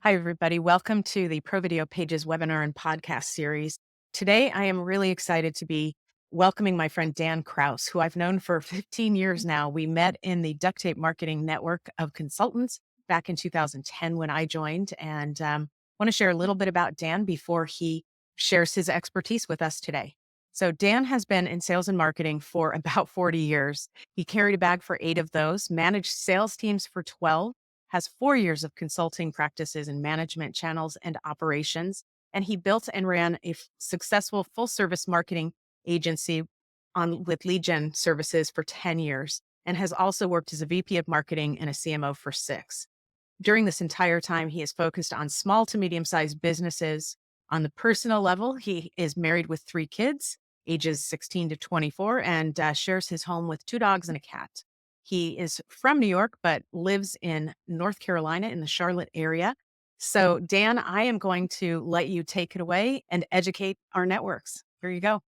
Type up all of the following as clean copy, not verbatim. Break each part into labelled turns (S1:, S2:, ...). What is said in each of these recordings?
S1: Hi, everybody. Welcome to the Pro Video Pages webinar and podcast series. Today, I am really excited to be welcoming my friend Dan Kraus, who I've known for 15 years now. We met in the Duct Tape Marketing Network of Consultants back in 2010 when I joined, and want to share a little bit about Dan before he shares his expertise with us today. So Dan has been in sales and marketing for about 40 years. He carried a bag for 8 of those, managed sales teams for 12, has 4 years of consulting practices in management channels and operations. And he built and ran a successful full service marketing agency with lead gen services for 10 years and has also worked as a VP of marketing and a CMO for 6. During this entire time, he is focused on small to medium sized businesses. On the personal level, he is married with 3 kids, ages 16 to 24, and shares his home with 2 dogs and a cat. He is from New York, but lives in North Carolina in the Charlotte area. So, Dan, I am going to let you take it away and educate our networks. Here you go.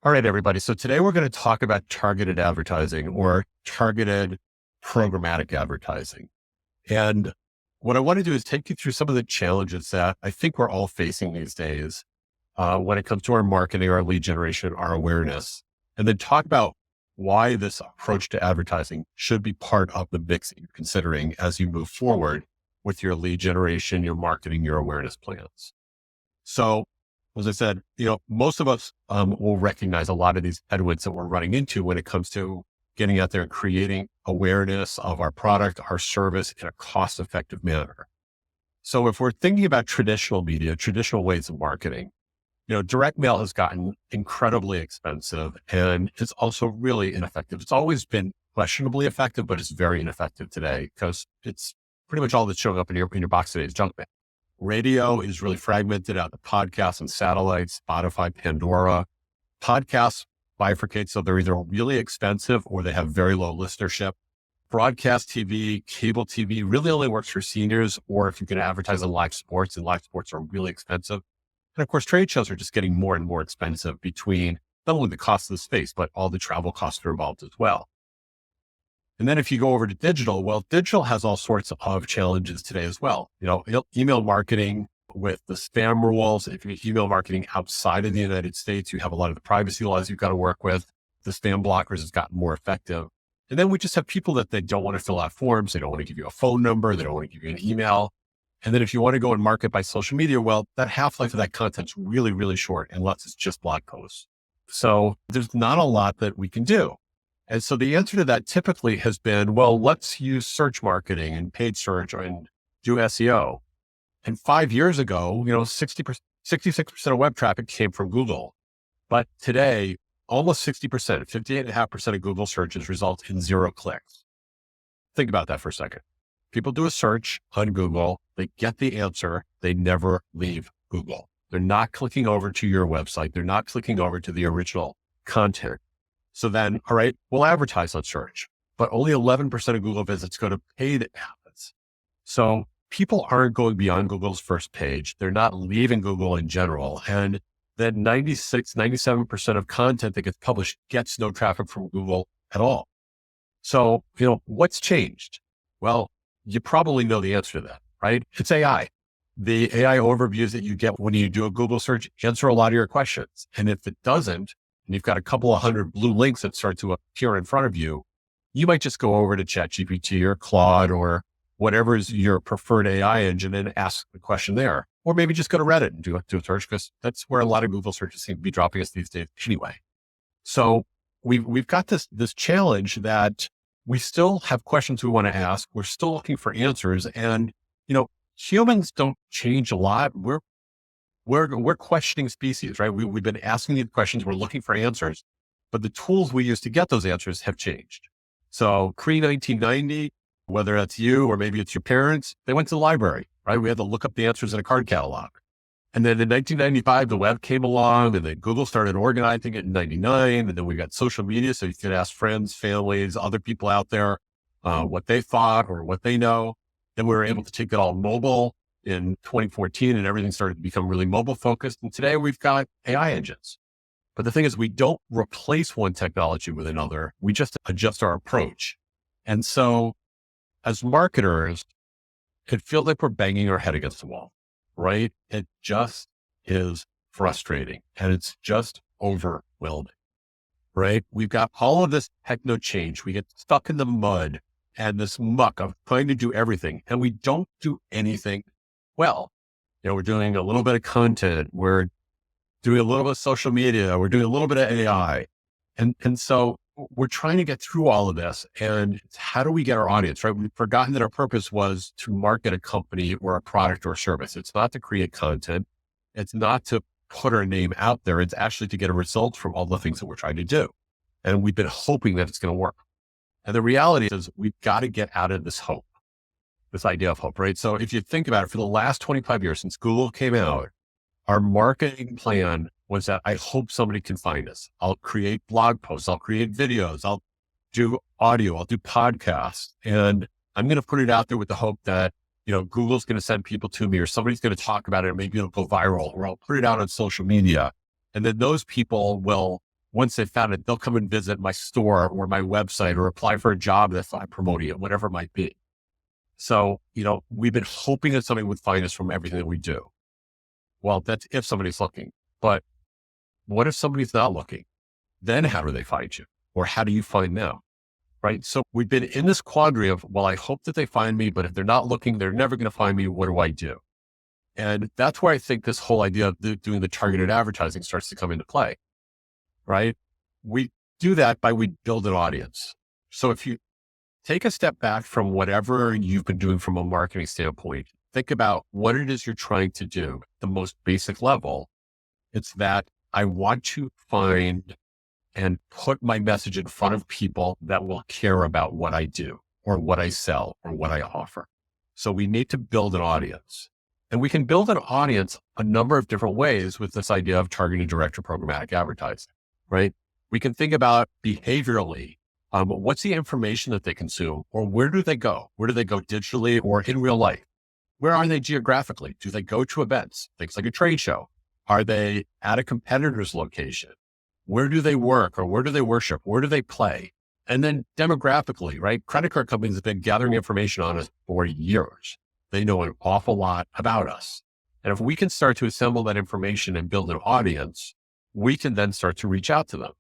S2: All right, everybody. So today we're going to talk about targeted advertising or targeted programmatic advertising. And what I want to do is take you through some of the challenges that I think we're all facing these days when it comes to our marketing, our lead generation, our awareness, and then talk about why this approach to advertising should be part of the mix that you're considering as you move forward with your lead generation, your marketing, your awareness plans. So, as I said, most of us will recognize a lot of these headwinds that we're running into when it comes to getting out there and creating awareness of our product, our service in a cost-effective manner. So if we're thinking about traditional media, traditional ways of marketing, direct mail has gotten incredibly expensive and it's also really ineffective. It's always been questionably effective, but it's very ineffective today because it's pretty much all that's showing up in your box today is junk mail. Radio is really fragmented out to podcasts and satellites, Spotify, Pandora. Podcasts bifurcate, so they're either really expensive or they have very low listenership. Broadcast TV, cable TV really only works for seniors, or if you can advertise on live sports, and live sports are really expensive. And of course, trade shows are just getting more and more expensive between not only the cost of the space, but all the travel costs are involved as well. And then if you go over to digital, well, digital has all sorts of challenges today as well. Email marketing with the spam rules. If you email marketing outside of the United States, you have a lot of the privacy laws you've got to work with. The spam blockers has gotten more effective. And then we just have people that they don't want to fill out forms. They don't want to give you a phone number. They don't want to give you an email. And then if you want to go and market by social media, well, that half-life of that content's really, really short unless it's just blog posts. So there's not a lot that we can do. And so the answer to that typically has been, well, let's use search marketing and paid search and do SEO. And 5 years ago, 66% of web traffic came from Google. But today, almost 60%, 58.5% of Google searches result in 0 clicks. Think about that for a second. People do a search on Google, they get the answer, they never leave Google. They're not clicking over to your website. They're not clicking over to the original content. So then, all right, we'll advertise on search, but only 11% of Google visits go to paid ads. So people aren't going beyond Google's first page. They're not leaving Google in general. And then 97% of content that gets published gets no traffic from Google at all. So, what's changed? Well, you probably know the answer to that, right? It's AI. The AI overviews that you get when you do a Google search answer a lot of your questions. And if it doesn't, and you've got a couple of hundred blue links that start to appear in front of you, you might just go over to ChatGPT or Claude or whatever is your preferred AI engine and ask the question there. Or maybe just go to Reddit and do a search because that's where a lot of Google searches seem to be dropping us these days anyway. So we've got this challenge that we still have questions we want to ask. We're still looking for answers. And, humans don't change a lot. We're questioning species, right? We've been asking these questions. We're looking for answers, but the tools we use to get those answers have changed. So pre-1990, whether that's you or maybe it's your parents, they went to the library, right? We had to look up the answers in a card catalog. And then in 1995, the web came along and then Google started organizing it in 99. And then we got social media. So you could ask friends, families, other people out there, what they thought or what they know. Then we were able to take it all mobile in 2014 and everything started to become really mobile focused. And today we've got AI engines. But the thing is, we don't replace one technology with another. We just adjust our approach. And so as marketers, it feels like we're banging our head against the wall, right? It just is frustrating and it's just overwhelming, right? We've got all of this techno change. We get stuck in the mud and this muck of trying to do everything, and we don't do anything well. We're doing a little bit of content. We're doing a little bit of social media. We're doing a little bit of AI. And so we're trying to get through all of this. And it's how do we get our audience, right? We've forgotten that our purpose was to market a company or a product or a service. It's not to create content. It's not to put our name out there. It's actually to get a result from all the things that we're trying to do. And we've been hoping that it's going to work. And the reality is we've got to get out of this hope, this idea of hope, right? So if you think about it, for the last 25 years since Google came out, our marketing plan was that I hope somebody can find us. I'll create blog posts. I'll create videos. I'll do audio. I'll do podcasts. And I'm going to put it out there with the hope that, Google's going to send people to me, or somebody's going to talk about it. And maybe it'll go viral, or I'll put it out on social media. And then those people will, once they've found it, they'll come and visit my store or my website or apply for a job that I'm promoting it, whatever it might be. So, we've been hoping that somebody would find us from everything that we do. Well, that's if somebody's looking, but what if somebody's not looking? Then how do they find you? Or how do you find them? Right? So we've been in this quandary of, well, I hope that they find me, but if they're not looking, they're never going to find me. What do I do? And that's where I think this whole idea of doing the targeted advertising starts to come into play, right? We do that by we build an audience. So if you take a step back from whatever you've been doing from a marketing standpoint, think about what it is you're trying to do at the most basic level. It's that I want to find and put my message in front of people that will care about what I do or what I sell or what I offer. So we need to build an audience, and we can build an audience a number of different ways with this idea of targeted direct or programmatic advertising, right? We can think about behaviorally, what's the information that they consume, or where do they go? Where do they go digitally or in real life? Where are they geographically? Do they go to events, things like a trade show? Are they at a competitor's location? Where do they work, or where do they worship? Where do they play? And then demographically, right? Credit card companies have been gathering information on us for years. They know an awful lot about us. And if we can start to assemble that information and build an audience, we can then start to reach out to them.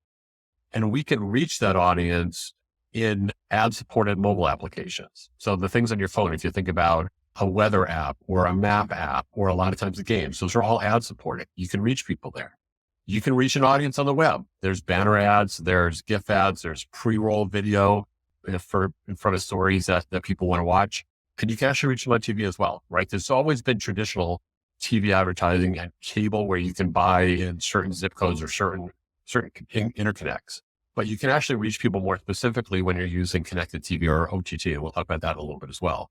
S2: And we can reach that audience in ad-supported mobile applications. So the things on your phone, if you think about a weather app or a map app, or a lot of times the games, those are all ad supported. You can reach people there. You can reach an audience on the web. There's banner ads, there's GIF ads, there's pre-roll video in front of stories that people want to watch. And you can actually reach them on TV as well, right? There's always been traditional TV advertising and cable where you can buy in certain zip codes or certain interconnects, but you can actually reach people more specifically when you're using connected TV or OTT. And we'll talk about that a little bit as well.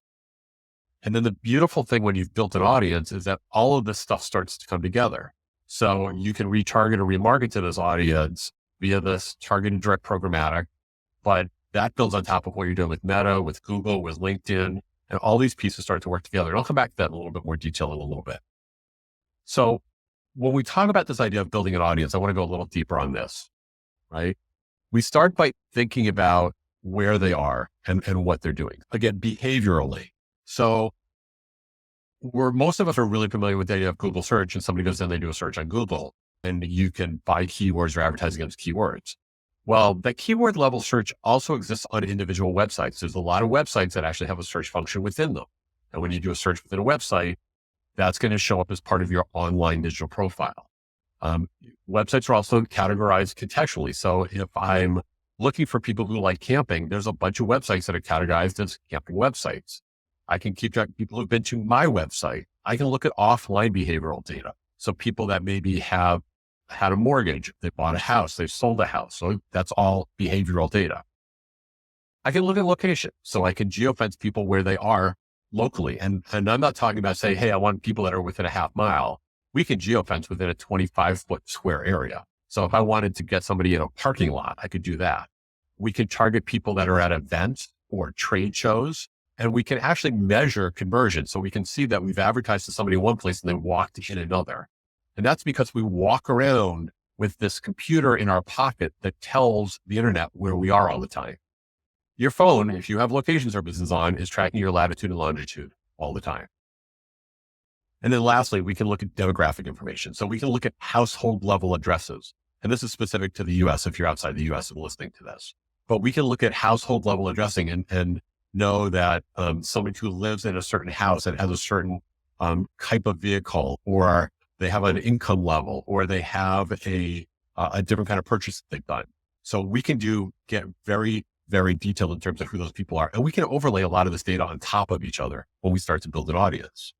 S2: And then the beautiful thing when you've built an audience is that all of this stuff starts to come together. So you can retarget or remarket to this audience via this targeted direct programmatic, but that builds on top of what you're doing with Meta, with Google, with LinkedIn, and all these pieces start to work together. And I'll come back to that in a little bit more detail in a little bit. So when we talk about this idea of building an audience, I want to go a little deeper on this, right? We start by thinking about where they are and what they're doing. Again, behaviorally. So most of us are really familiar with the idea of Google search, and somebody goes in, they do a search on Google, and you can buy keywords or advertise against keywords. Well, that keyword level search also exists on individual websites. There's a lot of websites that actually have a search function within them. And when you do a search within a website, that's going to show up as part of your online digital profile. Websites are also categorized contextually. So if I'm looking for people who like camping, there's a bunch of websites that are categorized as camping websites. I can keep track of people who've been to my website. I can look at offline behavioral data. So people that maybe have had a mortgage, they bought a house, they've sold a house. So that's all behavioral data. I can look at location. So I can geofence people where they are locally. And I'm not talking about say, hey, I want people that are within a half mile. We can geofence within a 25-foot square area. So if I wanted to get somebody in a parking lot, I could do that. We can target people that are at events or trade shows, and we can actually measure conversion. So we can see that we've advertised to somebody in one place and then walked in another. And that's because we walk around with this computer in our pocket that tells the internet where we are all the time. Your phone, if you have location services on, is tracking your latitude and longitude all the time. And then lastly, we can look at demographic information. So we can look at household level addresses. And this is specific to the US if you're outside the US and listening to this. But we can look at household level addressing and know that somebody who lives in a certain house and has a certain type of vehicle, or they have an income level, or they have a different kind of purchase that they've done. So we can get very, very detailed in terms of who those people are. And we can overlay a lot of this data on top of each other when we start to build an audience.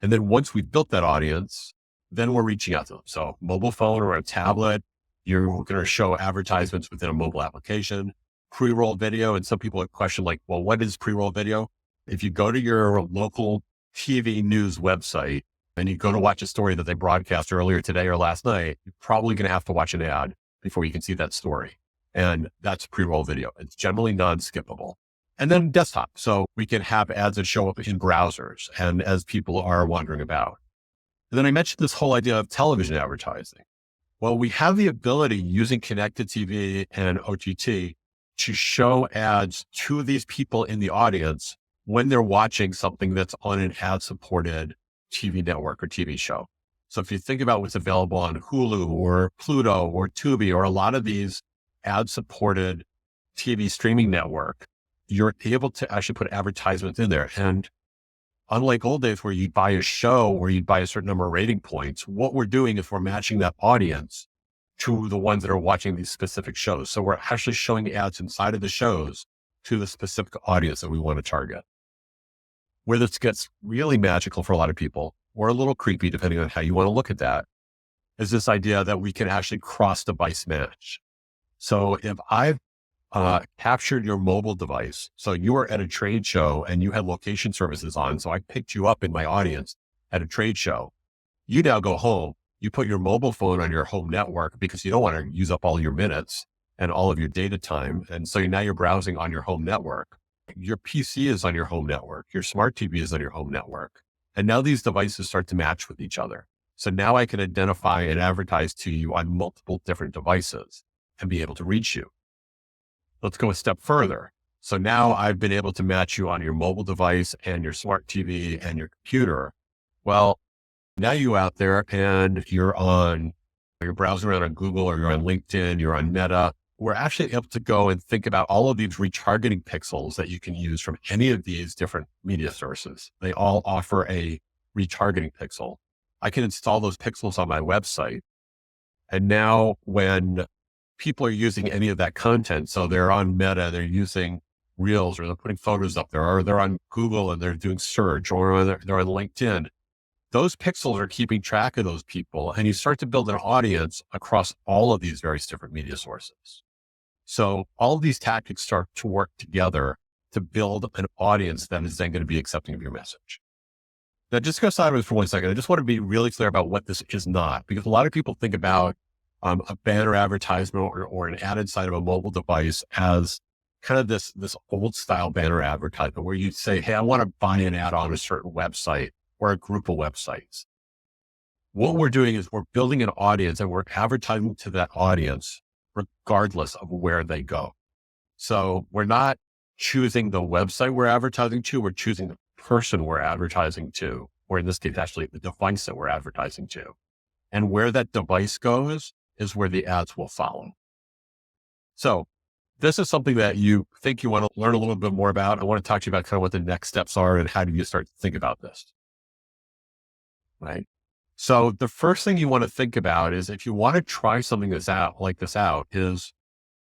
S2: And then once we've built that audience, then we're reaching out to them. So mobile phone or a tablet, you're going to show advertisements within a mobile application, pre-roll video. And some people have questioned like, well, what is pre-roll video? If you go to your local TV news website and you go to watch a story that they broadcast earlier today or last night, you're probably going to have to watch an ad before you can see that story. And that's pre-roll video. It's generally non-skippable. And then desktop. So we can have ads that show up in browsers and as people are wandering about. And then I mentioned this whole idea of television advertising. Well, we have the ability using connected TV and OTT to show ads to these people in the audience when they're watching something that's on an ad-supported TV network or TV show. So if you think about what's available on Hulu or Pluto or Tubi or a lot of these ad-supported TV streaming network, you're able to actually put advertisements in there. And unlike old days where you'd buy a show or you'd buy a certain number of rating points, what we're doing is we're matching that audience to the ones that are watching these specific shows. So we're actually showing ads inside of the shows to the specific audience that we want to target. Where this gets really magical for a lot of people, or a little creepy, depending on how you want to look at that, is this idea that we can actually cross device match. So if I've captured your mobile device, so you were at a trade show and you had location services on, so I picked you up in my audience at a trade show. You now go home, you put your mobile phone on your home network because you don't want to use up all your minutes and all of your data time. And so now you're browsing on your home network. Your PC is on your home network. Your smart TV is on your home network. And now these devices start to match with each other. So now I can identify and advertise to you on multiple different devices and be able to reach you. Let's go a step further. So now I've been able to match you on your mobile device and your smart TV and your computer. Well, now you out there and you're browsing around on Google or you're on LinkedIn, you're on Meta. We're actually able to go and think about all of these retargeting pixels that you can use from any of these different media sources. They all offer a retargeting pixel. I can install those pixels on my website. And now when people are using any of that content, so they're on Meta, they're using Reels, or they're putting photos up there, or they're on Google and they're doing search, or they're on LinkedIn, those pixels are keeping track of those people. And you start to build an audience across all of these various different media sources. So all of these tactics start to work together to build an audience that is then going to be accepting of your message. Now, just go sideways for 1 second. I just want to be really clear about what this is not, because a lot of people think about a banner advertisement or an ad inside of a mobile device as kind of this old style banner advertisement where you say, hey, I want to buy an ad on a certain website or a group of websites. What we're doing is we're building an audience and we're advertising to that audience regardless of where they go. So we're not choosing the website we're advertising to, we're choosing the person we're advertising to, or in this case, actually the device that we're advertising to. And where that device goes is where the ads will follow. So this is something that you think you want to learn a little bit more about. I want to talk to you about kind of what the next steps are and how do you start to think about this, right? So the first thing you want to think about is if you want to try something like this out is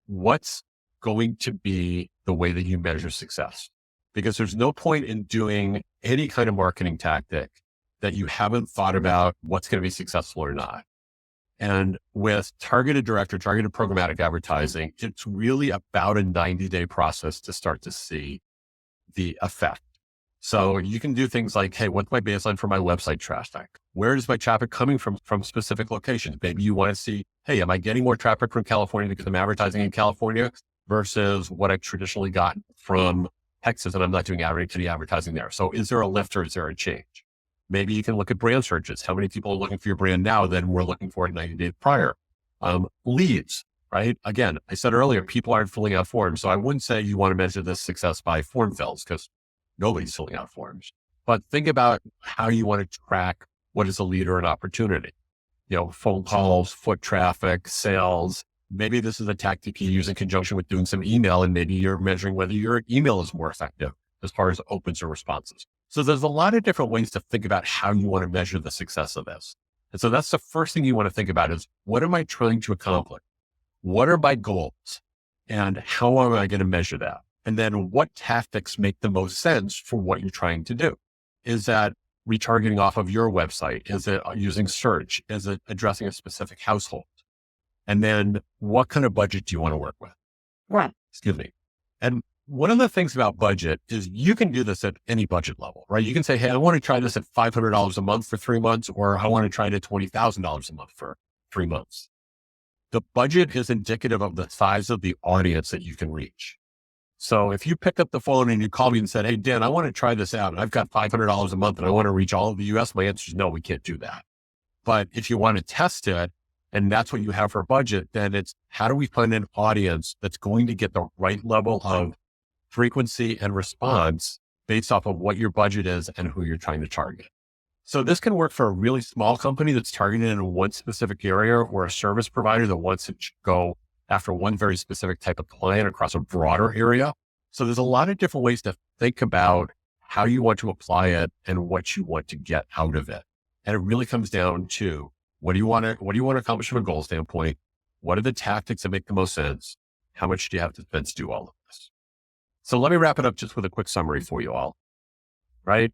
S2: what's going to be the way that you measure success? Because there's no point in doing any kind of marketing tactic that you haven't thought about what's going to be successful or not. And with targeted programmatic advertising, it's really about a 90-day process to start to see the effect. So you can do things like, hey, what's my baseline for my website traffic? Where is my traffic coming from specific locations? Maybe you want to see, hey, am I getting more traffic from California because I'm advertising in California versus what I've traditionally gotten from Texas and I'm not doing any advertising there. So is there a lift or is there a change? Maybe you can look at brand searches. How many people are looking for your brand now than we're looking for 90 days prior? Leads, right? Again, I said earlier, people aren't filling out forms. So I wouldn't say you want to measure this success by form fills because nobody's filling out forms. but think about how you want to track what is a lead or an opportunity. Phone calls, foot traffic, sales. Maybe this is a tactic you use in conjunction with doing some email, and maybe you're measuring whether your email is more effective as far as opens or responses. So there's a lot of different ways to think about how you want to measure the success of this. And so that's the first thing you want to think about is, what am I trying to accomplish? What are my goals? And how am I going to measure that? And then what tactics make the most sense for what you're trying to do? Is that retargeting off of your website? Is it using search? Is it addressing a specific household? And then what kind of budget do you want to work with? Right. Excuse me. And one of the things about budget is you can do this at any budget level, right? You can say, hey, I want to try this at $500 a month for 3 months, or I want to try it at $20,000 a month for 3 months. The budget is indicative of the size of the audience that you can reach. So if you picked up the phone and you called me and said, hey, Dan, I want to try this out and I've got $500 a month and I want to reach all of the US, my answer is no, we can't do that. But if you want to test it and that's what you have for budget, then it's how do we find an audience that's going to get the right level of frequency and response based off of what your budget is and who you're trying to target. So this can work for a really small company that's targeted in one specific area, or a service provider that wants to go after one very specific type of client across a broader area. So there's a lot of different ways to think about how you want to apply it and what you want to get out of it. And it really comes down to what do you want to accomplish from a goal standpoint? What are the tactics that make the most sense? How much do you have to spend to do all of this? So let me wrap it up just with a quick summary for you all, right?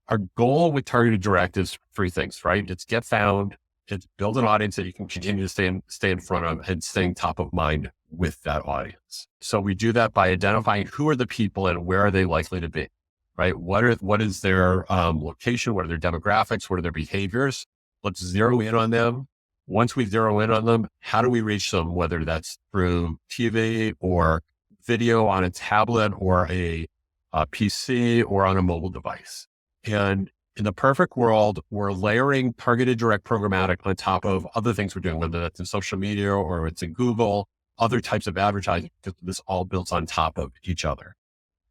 S2: Our goal with targeted direct is 3 things, right? It's get found, it's build an audience that you can continue to stay in front of, and staying top of mind with that audience. So we do that by identifying who are the people and where are they likely to be, right? What is their location? What are their demographics? What are their behaviors? Let's zero in on them. Once we zero in on them, how do we reach them? Whether that's through TV or video on a tablet or a PC or on a mobile device. And in the perfect world, we're layering targeted direct programmatic on top of other things we're doing, whether that's in social media or it's in Google, other types of advertising, because this all builds on top of each other.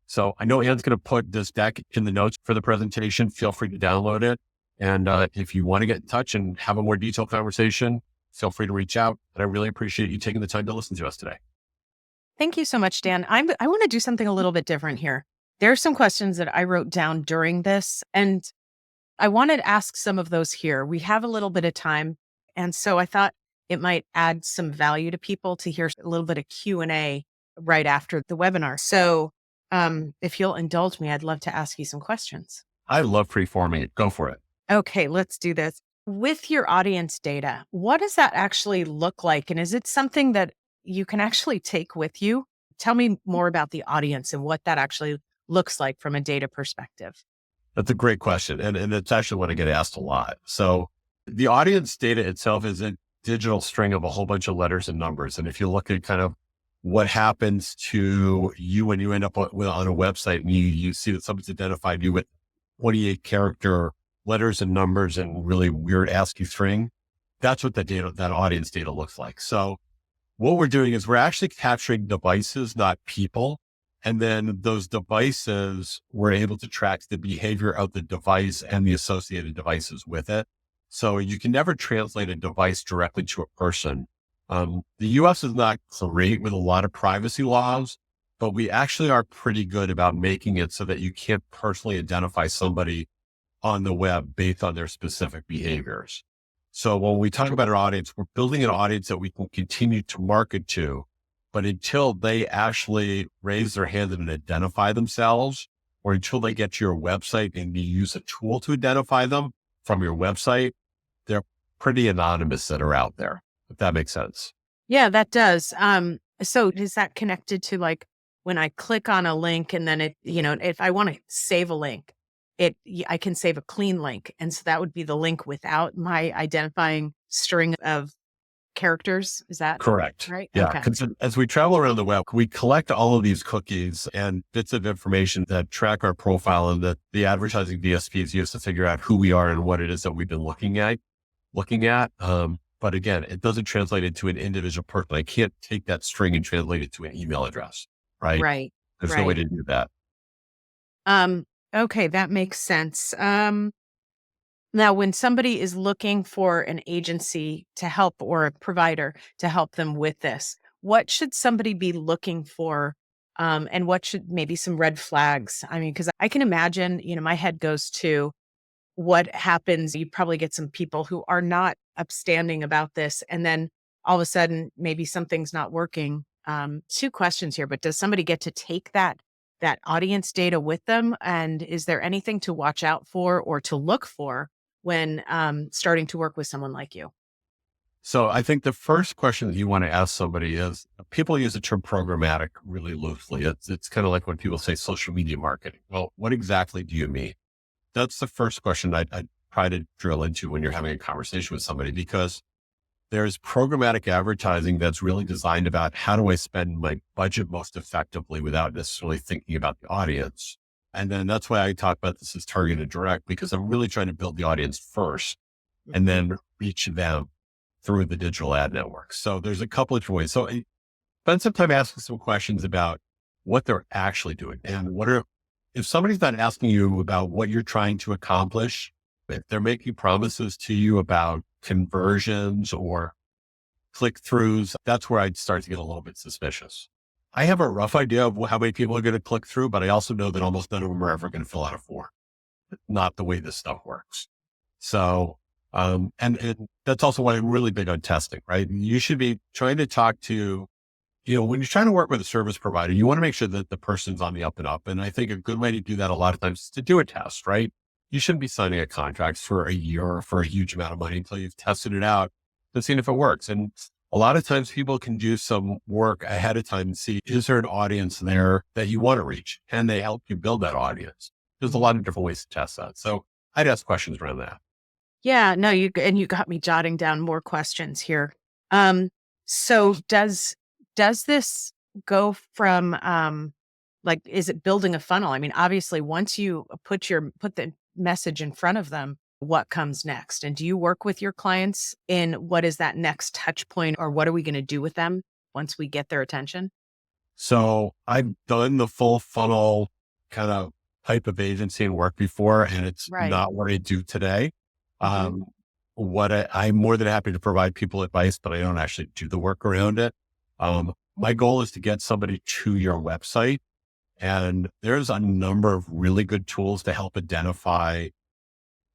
S2: So I know Ann's going to put this deck in the notes for the presentation. Feel free to download it. And if you want to get in touch and have a more detailed conversation, feel free to reach out. And I really appreciate you taking the time to listen to us today.
S1: Thank you so much, Dan. I want to do something a little bit different here. There are some questions that I wrote down during this, and I wanted to ask some of those here. We have a little bit of time, and so I thought it might add some value to people to hear a little bit of Q&A right after the webinar. So if you'll indulge me, I'd love to ask you some questions.
S2: I love free-forming it. Go for it.
S1: Okay, let's do this. With your audience data, what does that actually look like? And is it something that you can actually take with you? Tell me more about the audience and what that actually looks like from a data perspective.
S2: That's a great question. And it's actually what I get asked a lot. So the audience data itself is a digital string of a whole bunch of letters and numbers. And if you look at kind of what happens to you when you end up on a website and you see that somebody's identified you with 28 character letters and numbers and really weird ASCII string, that's what that audience data looks like. So what we're doing is we're actually capturing devices, not people. And then those devices, we're able to track the behavior of the device and the associated devices with it. So you can never translate a device directly to a person. The US is not great with a lot of privacy laws, but we actually are pretty good about making it so that you can't personally identify somebody on the web based on their specific behaviors. So when we talk about our audience, we're building an audience that we can continue to market to. But until they actually raise their hand and identify themselves, or until they get to your website and you use a tool to identify them from your website, they're pretty anonymous that are out there, if that makes sense.
S1: Yeah, that does. So is that connected to like when I click on a link and then if I want to save a link, I can save a clean link. And so that would be the link without my identifying string of characters. Is that
S2: correct?
S1: Right.
S2: Yeah.
S1: Okay.
S2: Because as we travel around the web, we collect all of these cookies and bits of information that track our profile and that the advertising DSPs use to figure out who we are and what it is that we've been looking at. But again, it doesn't translate into an individual person. I can't take that string and translate it to an email address. Right.
S1: Right.
S2: There's no way to do that.
S1: Okay, that makes sense. Now, when somebody is looking for an agency to help or a provider to help them with this, what should somebody be looking for? And what should maybe some red flags? I mean, because I can imagine, my head goes to what happens. You probably get some people who are not upstanding about this. And then all of a sudden, maybe something's not working. Two questions here, but does somebody get to take that audience data with them? And is there anything to watch out for or to look for when starting to work with someone like you?
S2: So I think the first question that you want to ask somebody is, people use the term programmatic really loosely. It's kind of like when people say social media marketing. Well, what exactly do you mean? That's the first question I'd try to drill into when you're having a conversation with somebody, because there's programmatic advertising that's really designed about how do I spend my budget most effectively without necessarily thinking about the audience. And then that's why I talk about this as targeted direct, because I'm really trying to build the audience first and
S1: Mhm.
S2: then reach them through the digital ad network. So there's a couple of different ways. So spend some time asking some questions about what they're actually doing and if somebody's not asking you about what you're trying to accomplish, if they're making promises to you about conversions or click throughs, that's where I'd start to get a little bit suspicious. I have a rough idea of how many people are going to click through, but I also know that almost none of them are ever going to fill out a form. Not the way this stuff works. So, and that's also why I'm really big on testing, right? You should be trying to talk to, when you're trying to work with a service provider, you want to make sure that the person's on the up and up. And I think a good way to do that a lot of times is to do a test, right? You shouldn't be signing a contract for a year or for a huge amount of money until you've tested it out and seen if it works. And a lot of times people can do some work ahead of time and see, is there an audience there that you want to reach? Can they help you build that audience? There's a lot of different ways to test that. So I'd ask questions around that.
S1: Yeah, no, you got me jotting down more questions here. Um, so does this go from like is it building a funnel? I mean, obviously once you put the message in front of them, what comes next? And do you work with your clients in what is that next touch point or what are we going to do with them once we get their attention?
S2: So I've done the full funnel kind of type of agency and work before, and it's
S1: Right.
S2: not what I do today.
S1: Hmm.
S2: Um, I'm more than happy to provide people advice, but I don't actually do the work around it. My goal is to get somebody to your website, and there's a number of really good tools to help identify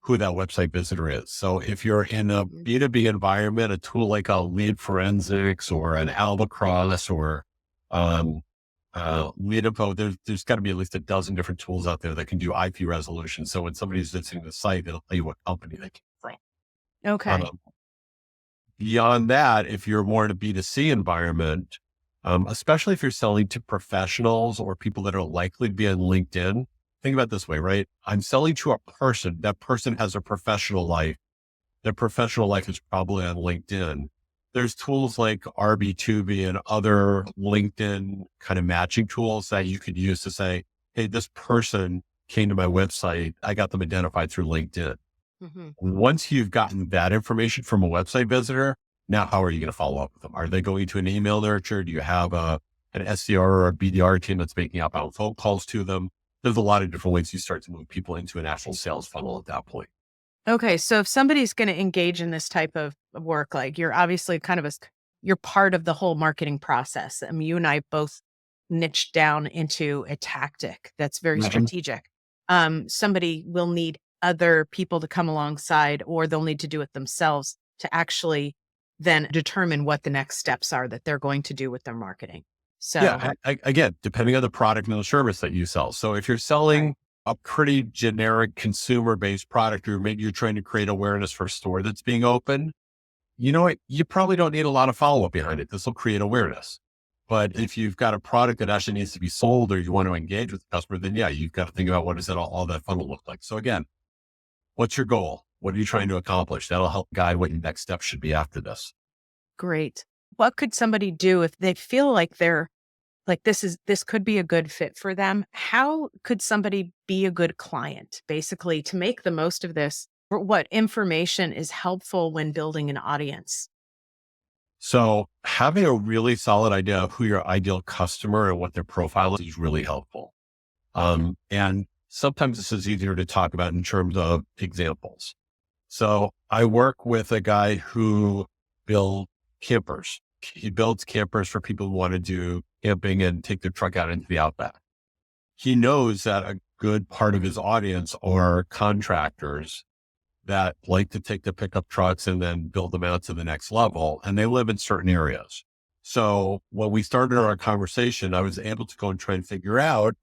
S2: who that website visitor is. So if you're in a B2B environment, a tool like a Lead Forensics or an Albatross or um, Lead Info, there's got to be at least a dozen different tools out there that can do IP resolution. So when somebody's visiting the site, it'll tell you what company they came from.
S1: Okay.
S2: Um, Beyond that, if you're more in a B2C environment, especially if you're selling to professionals or people that are likely to be on LinkedIn, think about it this way, right? I'm selling to a person. That person has a professional life. Their professional life is probably on LinkedIn. There's tools like RB2B and other LinkedIn kind of matching tools that you could use to say, hey, this person came to my website. I got them identified through LinkedIn.
S1: Hmm.
S2: Once you've gotten that information from a website visitor, now how are you going to follow up with them? Are they going to an email nurture? Do you have an SDR or a BDR team that's making outbound phone calls to them? There's a lot of different ways you start to move people into an actual sales funnel at that point.
S1: Okay, so if somebody's going to engage in this type of work, like you're obviously kind of you're part of the whole marketing process. I mean, you and I both niched down into a tactic that's very
S2: Mhm.
S1: strategic. Somebody will need other people to come alongside, or they'll need to do it themselves to actually then determine what the next steps are that they're going to do with their marketing. So,
S2: Yeah. Again, depending on the product and the service that you sell. So if you're
S1: right.
S2: selling a pretty generic consumer based product, or maybe you're trying to create awareness for a store that's being opened, you know what? You probably don't need a lot of follow up behind it. This will create awareness. But if you've got a product that actually needs to be sold or you want to engage with the customer, then yeah, you've got to think about what does all that funnel look like. So again, what's your goal? What are you trying to accomplish? That'll help guide what your next step should be after this.
S1: Great. What could somebody do if they feel like they're like this could be a good fit for them? How could somebody be a good client basically to make the most of this? Or what information is helpful when building an audience?
S2: So having a really solid idea of who your ideal customer and what their profile is really helpful. And sometimes this is easier to talk about in terms of examples. So I work with a guy who builds campers. He builds campers for people who want to do camping and take their truck out into the outback. He knows that a good part of his audience are contractors that like to take the pickup trucks and then build them out to the next level. And they live in certain areas. So when we started our conversation, I was able to go and try and figure out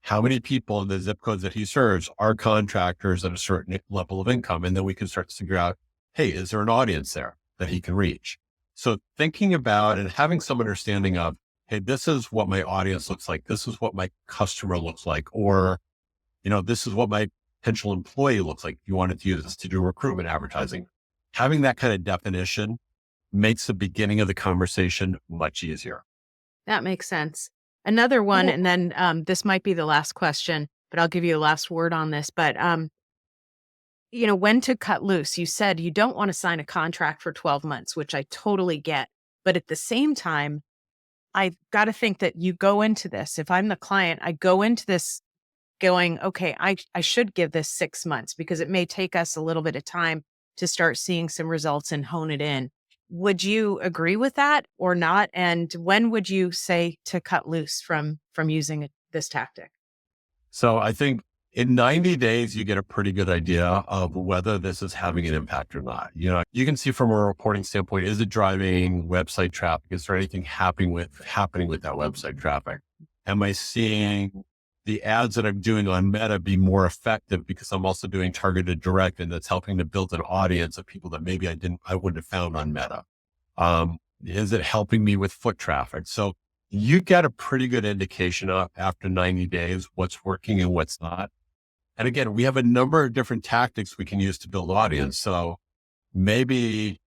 S2: how many people in the zip codes that he serves are contractors at a certain level of income. And then we can start to figure out, hey, is there an audience there that he can reach? So thinking about and having some understanding of, hey, this is what my audience looks like. This is what my customer looks like, or, this is what my potential employee looks like. If you wanted to use this to do recruitment advertising, having that kind of definition makes the beginning of the conversation much easier.
S1: That makes sense. Another one, and then this might be the last question, but I'll give you a last word on this. But, when to cut loose. You said you don't want to sign a contract for 12 months, which I totally get. But at the same time, I've got to think that you go into this. If I'm the client, I go into this going, okay, I should give this 6 months because it may take us a little bit of time to start seeing some results and hone it in. Would you agree with that or not? And when would you say to cut loose from using this tactic?
S2: So I think in 90 days, you get a pretty good idea of whether this is having an impact or not. You can see from a reporting standpoint, is it driving website traffic? Is there anything happening with that website traffic? Am I seeing the ads that I'm doing on Meta be more effective because I'm also doing targeted direct, and that's helping to build an audience of people that maybe I wouldn't have found on Meta? Is it helping me with foot traffic? So you get a pretty good indication of after 90 days, what's working and what's not. And again, we have a number of different tactics we can use to build audience. So maybe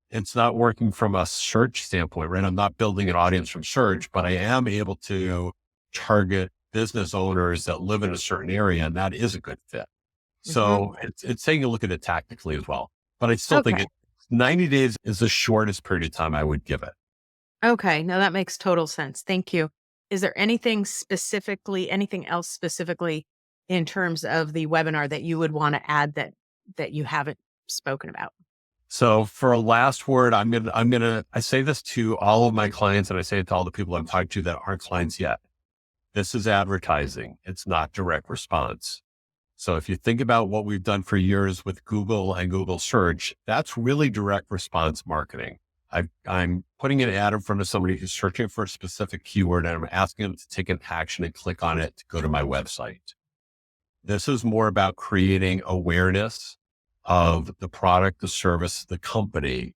S2: it's not working from a search standpoint, right? I'm not building an audience from search, but I am able to target business owners that live in a certain area, and that is a good fit. So it's taking a look at it tactically as well. But I still think 90 days is the shortest period of time I would give it.
S1: Okay. No, that makes total sense. Thank you. Is there anything else specifically in terms of the webinar that you would want to add that you haven't spoken about?
S2: So for a last word, I say this to all of my clients, and I say it to all the people I'm talking to that aren't clients yet. This is advertising. It's not direct response. So if you think about what we've done for years with Google and Google search, that's really direct response marketing. I'm putting an ad in front of somebody who's searching for a specific keyword, and I'm asking them to take an action and click on it to go to my website. This is more about creating awareness of the product, the service, the company,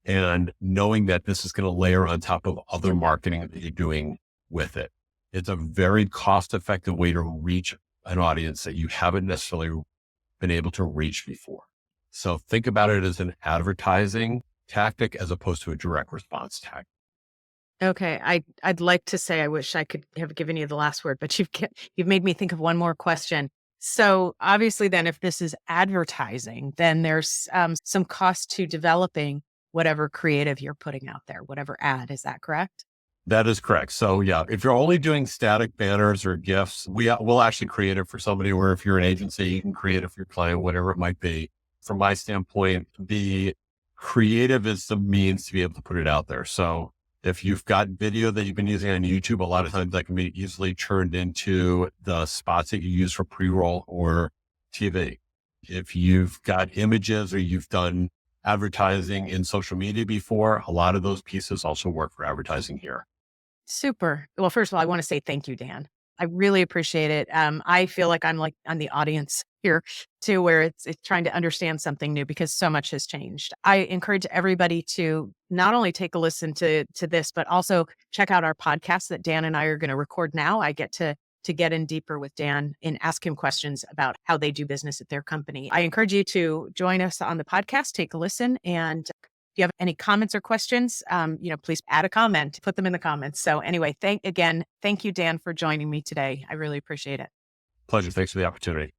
S2: and knowing that this is going to layer on top of other marketing that you're doing with it. It's a very cost-effective way to reach an audience that you haven't necessarily been able to reach before. So think about it as an advertising tactic as opposed to a direct response tactic.
S1: Okay, I'd like to say I wish I could have given you the last word, but you've made me think of one more question. So obviously, then, if this is advertising, then there's some cost to developing whatever creative you're putting out there, whatever ad. Is that correct?
S2: That is correct. So yeah, if you're only doing static banners or GIFs, we'll actually create it for somebody, or if you're an agency, you can create it for your client, whatever it might be. From my standpoint, the creative is the means to be able to put it out there. So if you've got video that you've been using on YouTube, a lot of times that can be easily turned into the spots that you use for pre-roll or TV. If you've got images or you've done advertising in social media before, a lot of those pieces also work for advertising here.
S1: Super. Well, first of all, I want to say thank you, Dan. I really appreciate it. I feel like I'm the audience here too, where it's trying to understand something new because so much has changed. I encourage everybody to not only take a listen to this, but also check out our podcast that Dan and I are going to record now. I get to get in deeper with Dan and ask him questions about how they do business at their company. I encourage you to join us on the podcast, take a listen, and if you have any comments or questions, please add a comment, put them in the comments. So anyway, thank you, Dan, for joining me today. I really appreciate it.
S2: Pleasure. Thanks for the opportunity.